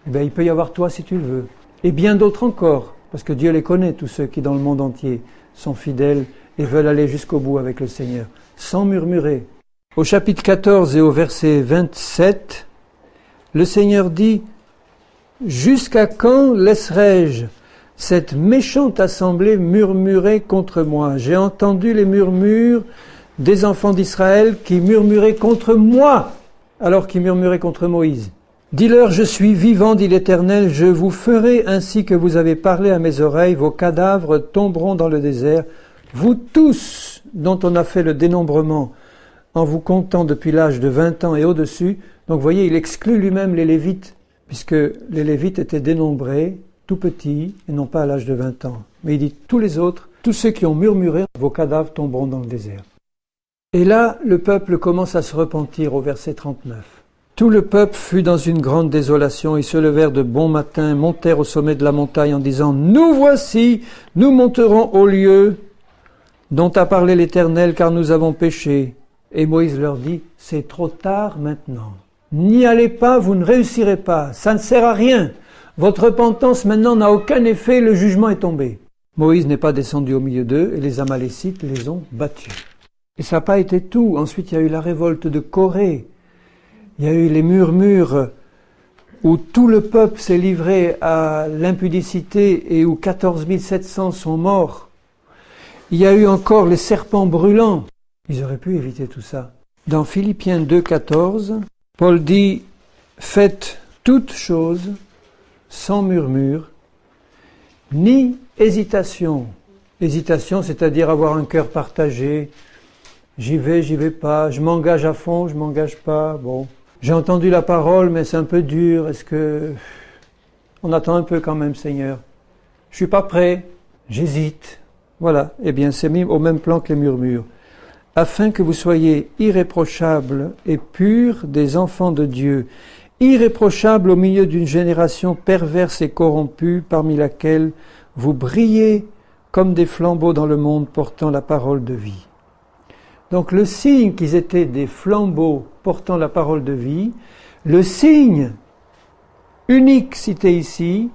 Eh bien, il peut y avoir toi si tu le veux. Et bien d'autres encore, parce que Dieu les connaît, tous ceux qui dans le monde entier sont fidèles et veulent aller jusqu'au bout avec le Seigneur, sans murmurer. Au chapitre 14 et au verset 27, le Seigneur dit « Jusqu'à quand laisserai-je cette méchante assemblée murmurer contre moi ? J'ai entendu les murmures des enfants d'Israël qui murmuraient contre moi, alors qu'ils murmuraient contre Moïse. Dis-leur, je suis vivant, dit l'Éternel, je vous ferai ainsi que vous avez parlé à mes oreilles, vos cadavres tomberont dans le désert, vous tous dont on a fait le dénombrement, en vous comptant depuis l'âge de 20 ans et au-dessus. Donc vous voyez, il exclut lui-même les Lévites, puisque les Lévites étaient dénombrés, tout petits, et non pas à l'âge de 20 ans. Mais il dit, tous les autres, tous ceux qui ont murmuré, vos cadavres tomberont dans le désert. Et là, le peuple commence à se repentir au verset 39. Tout le peuple fut dans une grande désolation. Ils se levèrent de bon matin, montèrent au sommet de la montagne en disant « Nous voici, nous monterons au lieu dont a parlé l'Éternel, car nous avons péché. » Et Moïse leur dit « C'est trop tard maintenant. N'y allez pas, vous ne réussirez pas. Ça ne sert à rien. Votre repentance maintenant n'a aucun effet, le jugement est tombé. » Moïse n'est pas descendu au milieu d'eux et les Amalécites les ont battus. Et ça n'a pas été tout. Ensuite, il y a eu la révolte de Corée. Il y a eu les murmures où tout le peuple s'est livré à l'impudicité et où 14 700 sont morts. Il y a eu encore les serpents brûlants. Ils auraient pu éviter tout ça. Dans Philippiens 2, 14, Paul dit « Faites toutes choses sans murmure, ni hésitation. » Hésitation, c'est-à-dire avoir un cœur partagé. J'y vais pas, je m'engage à fond, je m'engage pas, bon. J'ai entendu la parole, mais c'est un peu dur, est-ce que... On attend un peu quand même, Seigneur. Je suis pas prêt, j'hésite. Voilà, eh bien c'est mis au même plan que les murmures. Afin que vous soyez irréprochables et purs des enfants de Dieu, irréprochables au milieu d'une génération perverse et corrompue, parmi laquelle vous brillez comme des flambeaux dans le monde portant la parole de vie. Donc le signe qu'ils étaient des flambeaux portant la parole de vie, le signe unique cité ici,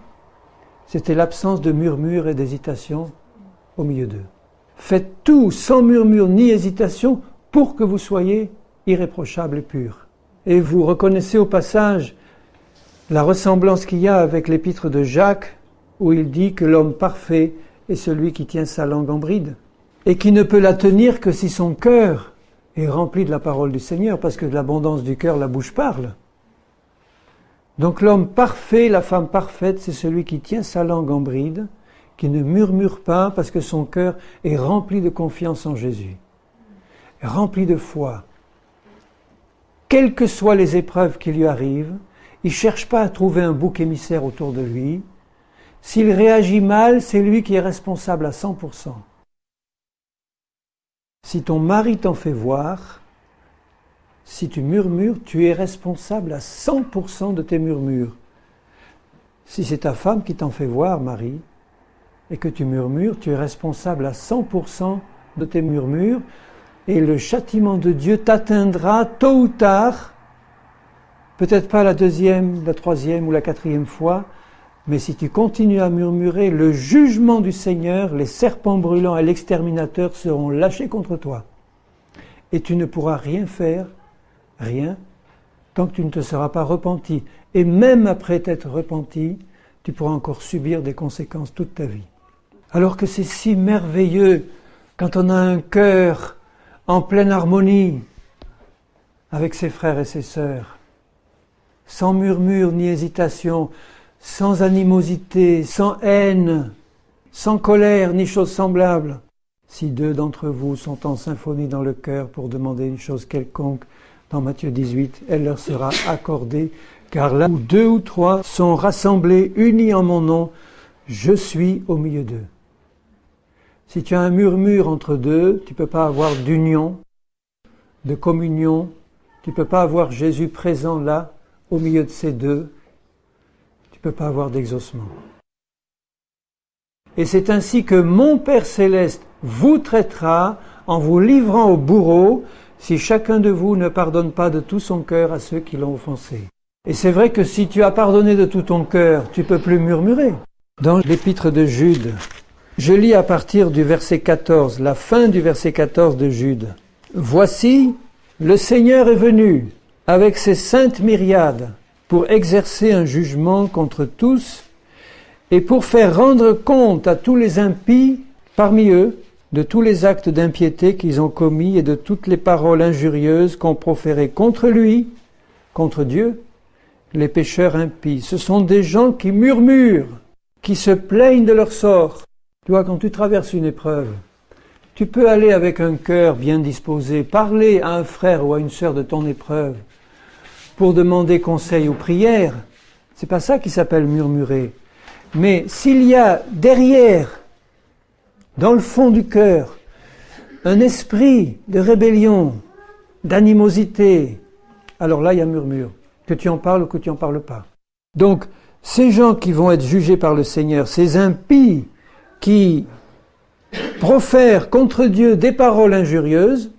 c'était l'absence de murmure et d'hésitation au milieu d'eux. Faites tout sans murmure ni hésitation pour que vous soyez irréprochables et purs. Et vous reconnaissez au passage la ressemblance qu'il y a avec l'épître de Jacques, où il dit que l'homme parfait est celui qui tient sa langue en bride, et qui ne peut la tenir que si son cœur est rempli de la parole du Seigneur, parce que de l'abondance du cœur, la bouche parle. Donc l'homme parfait, la femme parfaite, c'est celui qui tient sa langue en bride, qui ne murmure pas, parce que son cœur est rempli de confiance en Jésus, rempli de foi. Quelles que soient les épreuves qui lui arrivent, il ne cherche pas à trouver un bouc émissaire autour de lui. S'il réagit mal, c'est lui qui est responsable à 100%. Si ton mari t'en fait voir, si tu murmures, tu es responsable à 100% de tes murmures. Si c'est ta femme qui t'en fait voir, Marie, et que tu murmures, tu es responsable à 100% de tes murmures, et le châtiment de Dieu t'atteindra tôt ou tard, peut-être pas la deuxième, la troisième ou la quatrième fois, mais si tu continues à murmurer, le jugement du Seigneur, les serpents brûlants et l'exterminateur seront lâchés contre toi. Et tu ne pourras rien faire, rien, tant que tu ne te seras pas repenti. Et même après t'être repenti, tu pourras encore subir des conséquences toute ta vie. Alors que c'est si merveilleux quand on a un cœur en pleine harmonie avec ses frères et ses sœurs, sans murmure ni hésitation, sans animosité, sans haine, sans colère ni chose semblable. Si deux d'entre vous sont en symphonie dans le cœur pour demander une chose quelconque, dans Matthieu 18, elle leur sera accordée, car là où deux ou trois sont rassemblés, unis en mon nom, je suis au milieu d'eux. Si tu as un murmure entre deux, tu ne peux pas avoir d'union, de communion, tu ne peux pas avoir Jésus présent là, au milieu de ces deux, tu ne peux pas avoir d'exaucement. Et c'est ainsi que mon Père Céleste vous traitera en vous livrant au bourreau, si chacun de vous ne pardonne pas de tout son cœur à ceux qui l'ont offensé. Et c'est vrai que si tu as pardonné de tout ton cœur, tu peux plus murmurer. Dans l'épître de Jude, je lis à partir du verset 14, la fin du verset 14 de Jude. « Voici, le Seigneur est venu avec ses saintes myriades pour exercer un jugement contre tous et pour faire rendre compte à tous les impies parmi eux de tous les actes d'impiété qu'ils ont commis et de toutes les paroles injurieuses qu'ont proférées contre lui, contre Dieu, les pécheurs impies. Ce sont des gens qui murmurent, qui se plaignent de leur sort. Tu vois, quand tu traverses une épreuve, tu peux aller avec un cœur bien disposé, parler à un frère ou à une sœur de ton épreuve pour demander conseil ou prière. C'est pas ça qui s'appelle murmurer. Mais s'il y a derrière, dans le fond du cœur, un esprit de rébellion, d'animosité, alors là il y a murmure, que tu en parles ou que tu n'en parles pas. Donc, ces gens qui vont être jugés par le Seigneur, ces impies qui profèrent contre Dieu des paroles injurieuses,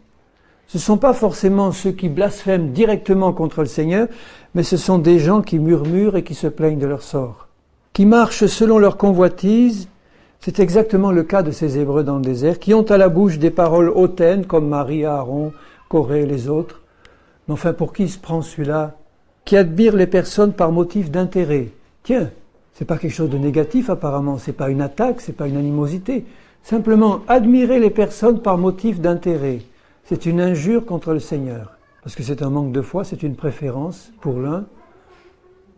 ce ne sont pas forcément ceux qui blasphèment directement contre le Seigneur, mais ce sont des gens qui murmurent et qui se plaignent de leur sort, qui marchent selon leur convoitise. C'est exactement le cas de ces Hébreux dans le désert, qui ont à la bouche des paroles hautaines, comme Marie, Aaron, Corée et les autres. Mais enfin, pour qui se prend celui-là? Qui admire les personnes par motif d'intérêt. Tiens, c'est pas quelque chose de négatif apparemment, c'est pas une attaque, c'est pas une animosité. Simplement, admirer les personnes par motif d'intérêt, c'est une injure contre le Seigneur. Parce que c'est un manque de foi, c'est une préférence pour l'un,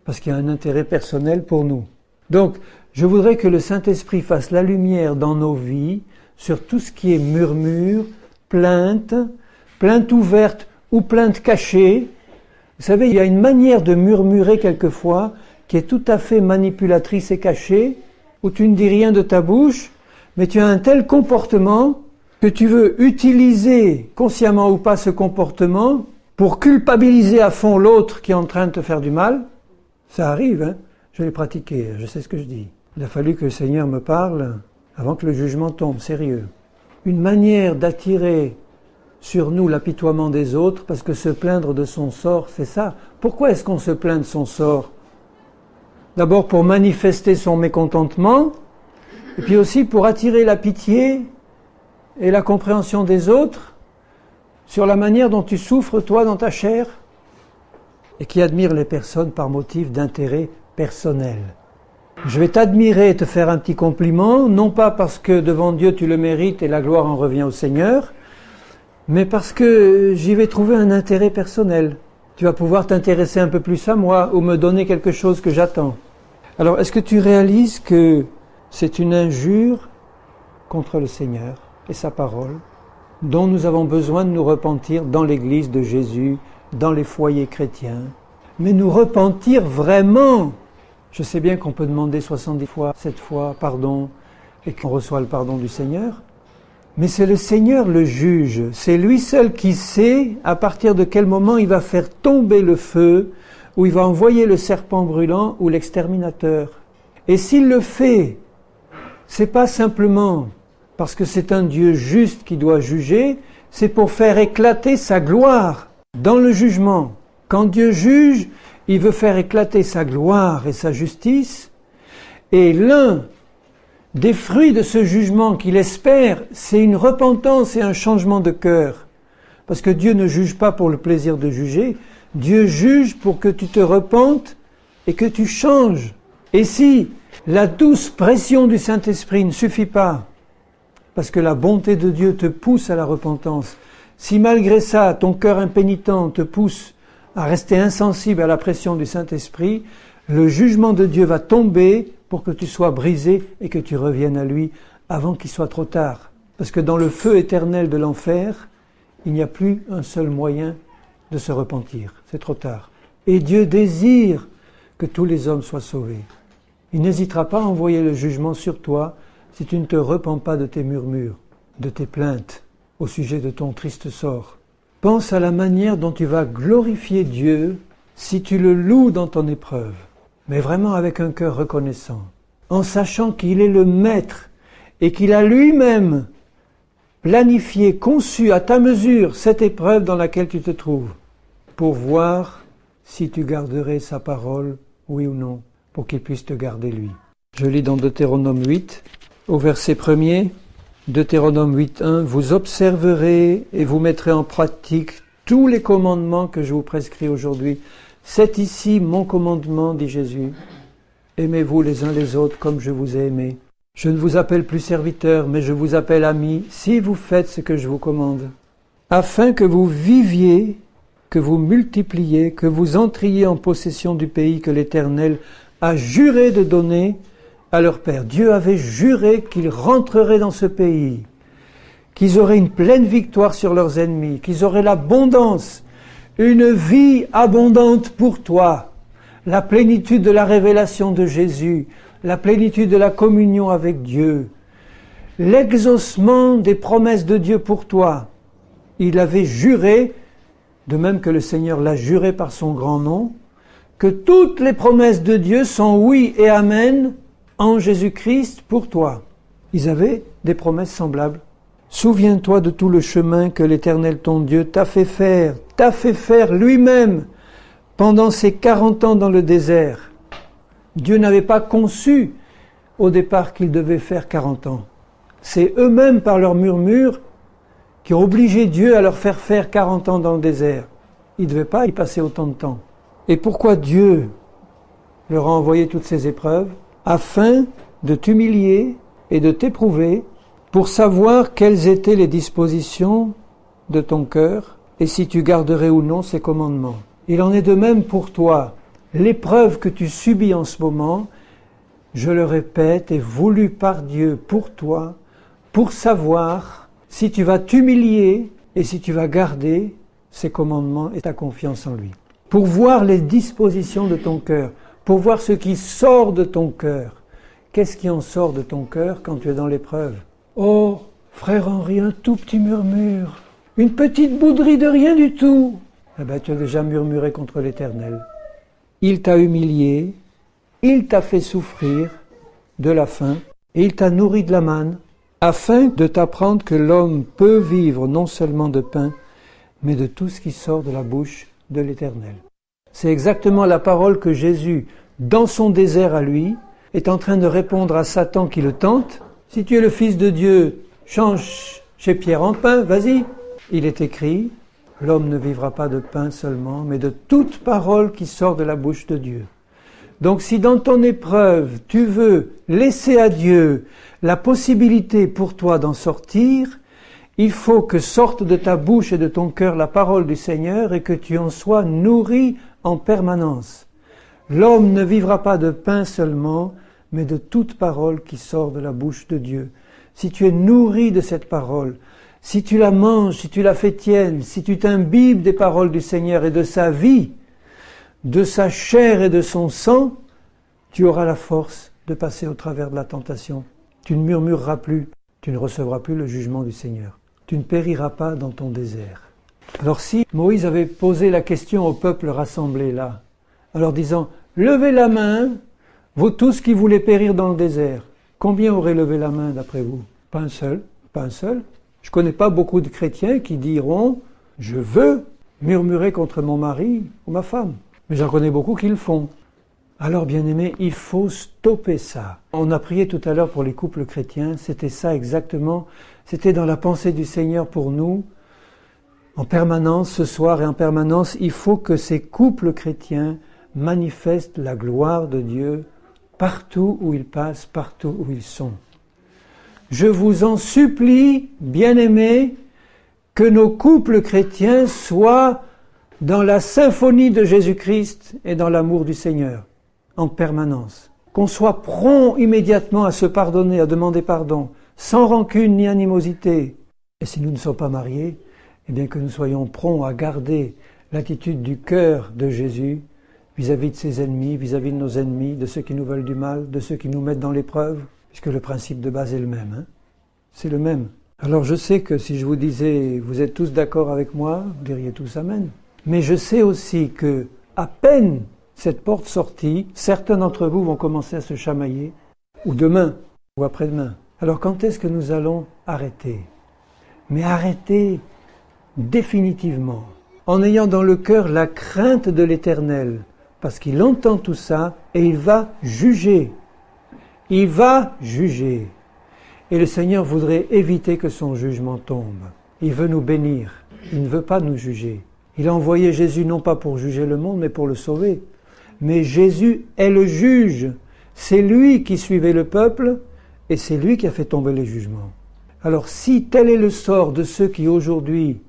parce qu'il y a un intérêt personnel pour nous. Donc, je voudrais que le Saint-Esprit fasse la lumière dans nos vies sur tout ce qui est murmure, plainte, plainte ouverte ou plainte cachée. Vous savez, il y a une manière de murmurer quelquefois qui est tout à fait manipulatrice et cachée, où tu ne dis rien de ta bouche, mais tu as un tel comportement que tu veux utiliser, consciemment ou pas, ce comportement pour culpabiliser à fond l'autre qui est en train de te faire du mal. Ça arrive, hein? Je l'ai pratiqué, je sais ce que je dis. Il a fallu que le Seigneur me parle avant que le jugement tombe, sérieux. Une manière d'attirer sur nous l'apitoiement des autres, parce que se plaindre de son sort, c'est ça. Pourquoi est-ce qu'on se plaint de son sort? D'abord pour manifester son mécontentement, et puis aussi pour attirer la pitié et la compréhension des autres sur la manière dont tu souffres, toi, dans ta chair, et qui admire les personnes par motif d'intérêt personnel. Je vais t'admirer et te faire un petit compliment, non pas parce que devant Dieu tu le mérites et la gloire en revient au Seigneur, mais parce que j'y vais trouver un intérêt personnel. Tu vas pouvoir t'intéresser un peu plus à moi ou me donner quelque chose que j'attends. Alors, est-ce que tu réalises que c'est une injure contre le Seigneur et sa parole, dont nous avons besoin de nous repentir dans l'Église de Jésus, dans les foyers chrétiens, mais nous repentir vraiment. Je sais bien qu'on peut demander 70 fois, 7 fois pardon, et qu'on reçoit le pardon du Seigneur, mais c'est le Seigneur le juge, c'est lui seul qui sait à partir de quel moment il va faire tomber le feu, ou il va envoyer le serpent brûlant ou l'exterminateur. Et s'il le fait, c'est pas simplement parce que c'est un Dieu juste qui doit juger, c'est pour faire éclater sa gloire dans le jugement. Quand Dieu juge, il veut faire éclater sa gloire et sa justice, et l'un des fruits de ce jugement qu'il espère, c'est une repentance et un changement de cœur. Parce que Dieu ne juge pas pour le plaisir de juger, Dieu juge pour que tu te repentes et que tu changes. Et si la douce pression du Saint-Esprit ne suffit pas, parce que la bonté de Dieu te pousse à la repentance, si malgré ça ton cœur impénitent te pousse à rester insensible à la pression du Saint-Esprit, le jugement de Dieu va tomber pour que tu sois brisé et que tu reviennes à lui avant qu'il soit trop tard. Parce que dans le feu éternel de l'enfer, il n'y a plus un seul moyen de se repentir. C'est trop tard. Et Dieu désire que tous les hommes soient sauvés. Il n'hésitera pas à envoyer le jugement sur toi si tu ne te repens pas de tes murmures, de tes plaintes au sujet de ton triste sort. Pense à la manière dont tu vas glorifier Dieu si tu le loues dans ton épreuve, mais vraiment avec un cœur reconnaissant, en sachant qu'il est le Maître et qu'il a lui-même planifié, conçu à ta mesure cette épreuve dans laquelle tu te trouves, pour voir si tu garderais sa parole, oui ou non, pour qu'il puisse te garder lui. Je lis dans Deutéronome 8, au verset 1er, Deutéronome 8.1, « Vous observerez et vous mettrez en pratique tous les commandements que je vous prescris aujourd'hui. C'est ici mon commandement, dit Jésus. Aimez-vous les uns les autres comme je vous ai aimés. Je ne vous appelle plus serviteur, mais je vous appelle ami, si vous faites ce que je vous commande. Afin que vous viviez, que vous multipliez, que vous entriez en possession du pays que l'Éternel a juré de donner à leur père. » Dieu avait juré qu'ils rentreraient dans ce pays, qu'ils auraient une pleine victoire sur leurs ennemis, qu'ils auraient l'abondance, une vie abondante pour toi, la plénitude de la révélation de Jésus, la plénitude de la communion avec Dieu, l'exaucement des promesses de Dieu pour toi. Il avait juré, de même que le Seigneur l'a juré par son grand nom, que toutes les promesses de Dieu sont oui et amen en Jésus-Christ pour toi. Ils avaient des promesses semblables. Souviens-toi de tout le chemin que l'Éternel ton Dieu t'a fait faire lui-même pendant ces 40 ans dans le désert. Dieu n'avait pas conçu au départ qu'il devait faire 40 ans. C'est eux-mêmes par leurs murmures qui ont obligé Dieu à leur faire 40 ans dans le désert. Ils ne devaient pas y passer autant de temps. Et pourquoi Dieu leur a envoyé toutes ces épreuves? Afin de t'humilier et de t'éprouver pour savoir quelles étaient les dispositions de ton cœur et si tu garderais ou non ses commandements. Il en est de même pour toi. L'épreuve que tu subis en ce moment, je le répète, est voulue par Dieu pour toi, pour savoir si tu vas t'humilier et si tu vas garder ses commandements et ta confiance en lui. Pour voir les dispositions de ton cœur, pour voir ce qui sort de ton cœur. Qu'est-ce qui en sort de ton cœur quand tu es dans l'épreuve? Oh, frère Henri, un tout petit murmure, une petite bouderie de rien du tout. Eh bien, tu as déjà murmuré contre l'Éternel. Il t'a humilié, il t'a fait souffrir de la faim, et il t'a nourri de la manne, afin de t'apprendre que l'homme peut vivre non seulement de pain, mais de tout ce qui sort de la bouche de l'Éternel. C'est exactement la parole que Jésus, dans son désert à lui, est en train de répondre à Satan qui le tente. Si tu es le Fils de Dieu, change chez Pierre en pain, vas-y. Il est écrit, l'homme ne vivra pas de pain seulement, mais de toute parole qui sort de la bouche de Dieu. Donc si dans ton épreuve, tu veux laisser à Dieu la possibilité pour toi d'en sortir, il faut que sorte de ta bouche et de ton cœur la parole du Seigneur et que tu en sois nourri en permanence. L'homme ne vivra pas de pain seulement, mais de toute parole qui sort de la bouche de Dieu. Si tu es nourri de cette parole, si tu la manges, si tu la fais tienne, si tu t'imbibes des paroles du Seigneur et de sa vie, de sa chair et de son sang, tu auras la force de passer au travers de la tentation. Tu ne murmureras plus, tu ne recevras plus le jugement du Seigneur. Tu ne périras pas dans ton désert. Alors si Moïse avait posé la question au peuple rassemblé là, en leur disant « Levez la main, vous tous qui voulez périr dans le désert », combien auraient levé la main d'après vous? Pas un seul, pas un seul. Je ne connais pas beaucoup de chrétiens qui diront « Je veux murmurer contre mon mari ou ma femme ». Mais j'en connais beaucoup qui le font. Alors, bien-aimés, il faut stopper ça. On a prié tout à l'heure pour les couples chrétiens, c'était ça exactement. C'était dans la pensée du Seigneur pour nous. En permanence, ce soir et en permanence, il faut que ces couples chrétiens manifestent la gloire de Dieu partout où ils passent, partout où ils sont. Je vous en supplie, bien-aimés, que nos couples chrétiens soient dans la symphonie de Jésus-Christ et dans l'amour du Seigneur, en permanence. Qu'on soit prompt immédiatement à se pardonner, à demander pardon, sans rancune ni animosité. Et si nous ne sommes pas mariés, eh bien que nous soyons prompts à garder l'attitude du cœur de Jésus vis-à-vis de ses ennemis, vis-à-vis de nos ennemis, de ceux qui nous veulent du mal, de ceux qui nous mettent dans l'épreuve, puisque le principe de base est le même. Hein? C'est le même. Alors je sais que si je vous disais, vous êtes tous d'accord avec moi, vous diriez tous Amen. Mais je sais aussi que, à peine cette porte sortie, certains d'entre vous vont commencer à se chamailler, ou demain, ou après-demain. Alors quand est-ce que nous allons arrêter? mais arrêter définitivement, en ayant dans le cœur la crainte de l'Éternel, parce qu'il entend tout ça et il va juger. Il va juger. Et le Seigneur voudrait éviter que son jugement tombe. Il veut nous bénir. Il ne veut pas nous juger. Il a envoyé Jésus non pas pour juger le monde, mais pour le sauver. Mais Jésus est le juge. C'est lui qui suivait le peuple et c'est lui qui a fait tomber les jugements. Alors si tel est le sort de ceux qui aujourd'hui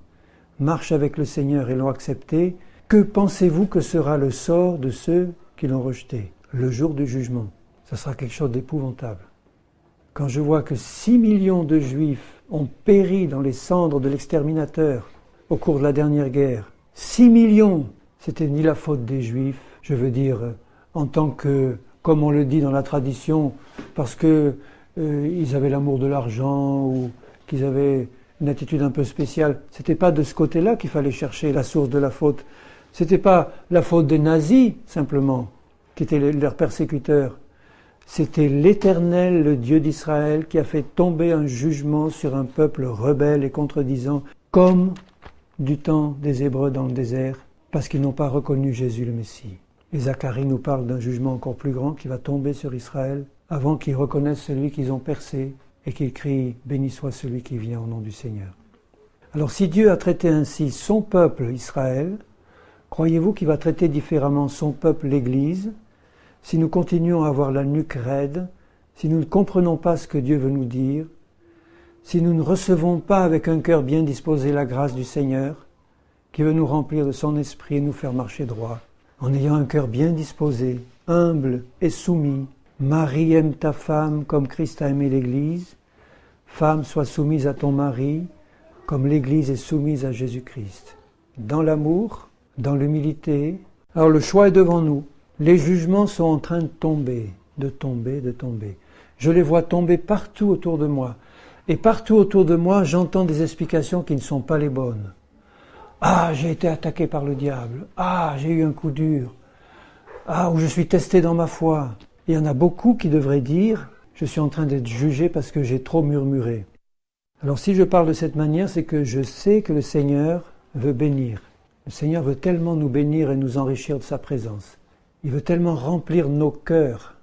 marchent avec le Seigneur et l'ont accepté, que pensez-vous que sera le sort de ceux qui l'ont rejeté le jour du jugement? Ce sera quelque chose d'épouvantable. Quand je vois que 6 millions de Juifs ont péri dans les cendres de l'exterminateur au cours de la dernière guerre, 6 millions, c'était ni la faute des Juifs, je veux dire, en tant que, comme on le dit dans la tradition, parce que ils avaient l'amour de l'argent ou qu'ils avaient une attitude un peu spéciale. C'était pas de ce côté-là qu'il fallait chercher la source de la faute. C'était pas la faute des nazis, simplement, qui étaient leurs persécuteurs. C'était l'Éternel, le Dieu d'Israël, qui a fait tomber un jugement sur un peuple rebelle et contredisant, comme du temps des Hébreux dans le désert, parce qu'ils n'ont pas reconnu Jésus le Messie. Et Zacharie nous parle d'un jugement encore plus grand qui va tomber sur Israël, avant qu'ils reconnaissent celui qu'ils ont percé et qu'ils crient « Béni soit celui qui vient au nom du Seigneur ». Alors si Dieu a traité ainsi son peuple Israël, croyez-vous qu'il va traiter différemment son peuple l'Église? Si nous continuons à avoir la nuque raide, si nous ne comprenons pas ce que Dieu veut nous dire, si nous ne recevons pas avec un cœur bien disposé la grâce du Seigneur, qui veut nous remplir de son esprit et nous faire marcher droit, en ayant un cœur bien disposé, humble et soumis, Marie, aime ta femme comme Christ a aimé l'Église. Femme, sois soumise à ton mari comme l'Église est soumise à Jésus-Christ. Dans l'amour, dans l'humilité. Alors le choix est devant nous. Les jugements sont en train de tomber, de tomber, de tomber. Je les vois tomber partout autour de moi. Et partout autour de moi, j'entends des explications qui ne sont pas les bonnes. Ah, j'ai été attaqué par le diable. Ah, j'ai eu un coup dur. Ah, ou je suis testé dans ma foi. Il y en a beaucoup qui devraient dire « Je suis en train d'être jugé parce que j'ai trop murmuré ». Alors si je parle de cette manière, c'est que je sais que le Seigneur veut bénir. Le Seigneur veut tellement nous bénir et nous enrichir de sa présence. Il veut tellement remplir nos cœurs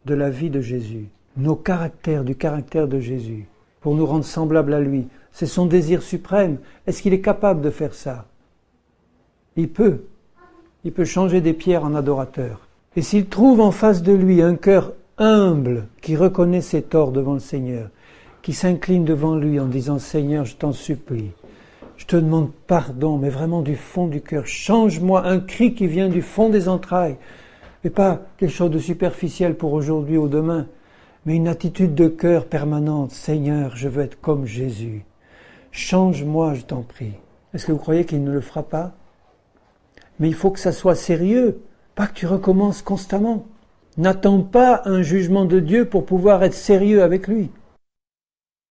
de la vie de Jésus, nos caractères du caractère de Jésus, pour nous rendre semblables à lui. C'est son désir suprême. Est-ce qu'il est capable de faire ça? Il peut. Il peut changer des pierres en adorateurs. Et s'il trouve en face de lui un cœur humble qui reconnaît ses torts devant le Seigneur, qui s'incline devant lui en disant « Seigneur, je t'en supplie, je te demande pardon, mais vraiment du fond du cœur, change-moi », un cri qui vient du fond des entrailles, et pas quelque chose de superficiel pour aujourd'hui ou demain, mais une attitude de cœur permanente. « Seigneur, je veux être comme Jésus, change-moi, je t'en prie ». Est-ce que vous croyez qu'il ne le fera pas? Mais il faut que ça soit sérieux. Pas que tu recommences constamment. N'attends pas un jugement de Dieu pour pouvoir être sérieux avec lui.